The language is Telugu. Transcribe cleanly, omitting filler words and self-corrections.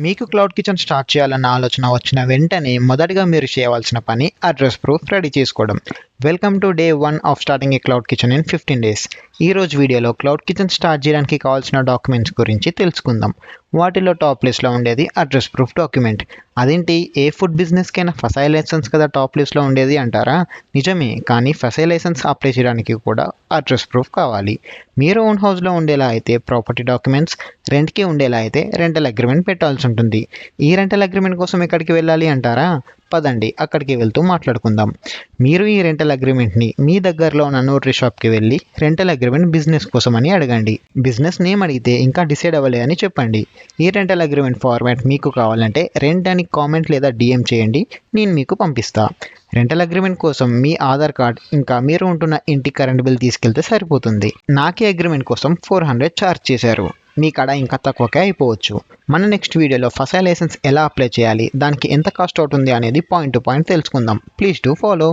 మీకు క్లౌడ్ కిచెన్ స్టార్ట్ చేయాలన్న ఆలోచన వచ్చిన వెంటనే మొదటగా మీరు చేయవలసిన పని అడ్రస్ ప్రూఫ్ రెడీ చేసుకోవడం. Welcome to day 1 of starting a cloud kitchen in 15 days. ఈ రోజు వీడియోలో క్లౌడ్ కిచెన్ స్టార్ట్ చేయడానికి కావాల్సిన డాక్యుమెంట్స్ గురించి తెలుసుకుందాం. వాటిలో టాప్ లిస్ట్లో ఉండేది అడ్రస్ ప్రూఫ్ డాక్యుమెంట్. అదేంటి, ఏ ఫుడ్ బిజినెస్కైనా ఫసై లైసెన్స్ కదా టాప్ లిస్ట్లో ఉండేది అంటారా? నిజమే, కానీ ఫసై లైసెన్స్ అప్లై చేయడానికి కూడా అడ్రస్ ప్రూఫ్ కావాలి. మీరు ఓన్ హౌస్లో ఉండేలా అయితే ప్రాపర్టీ డాక్యుమెంట్స్, రెంట్కి ఉండేలా అయితే రెంటల్ అగ్రిమెంట్ పెట్టాల్సి ఉంటుంది. ఈ రెంటల్ అగ్రిమెంట్ కోసం ఎక్కడికి వెళ్ళాలి అంటారా? పదండి అక్కడికి వెళ్తూ మాట్లాడుకుందాం. మీరు ఈ రెంటల్ అగ్రిమెంట్ని మీ దగ్గరలో ఉన్న నోటరీ షాప్కి వెళ్ళి రెంటల్ అగ్రిమెంట్ బిజినెస్ కోసం అని అడగండి. బిజినెస్ నేమ్ అడిగితే ఇంకా డిసైడ్ అవ్వలే అని చెప్పండి. ఈ రెంటల్ అగ్రిమెంట్ ఫార్మాట్ మీకు కావాలంటే రెంట్ అని కామెంట్ లేదా డిఎం చేయండి, నేను మీకు పంపిస్తా. రెంటల్ అగ్రిమెంట్ కోసం మీ ఆధార్ కార్డ్ ఇంకా మీరు ఉంటున్న ఇంటి కరెంట్ బిల్ తీసుకెళ్తే సరిపోతుంది. నాకే అగ్రిమెంట్ కోసం 400 ఛార్జ్ చేశారు. మీ కాడ ఇంకా తక్కువకే అయిపోవచ్చు. మన నెక్స్ట్ వీడియోలో ఫసై లైసెన్స్ ఎలా అప్లై చేయాలి, దానికి ఎంత కాస్ట్ అవుతుంది అనేది పాయింట్ టు పాయింట్ తెలుసుకుందాం. Please do follow.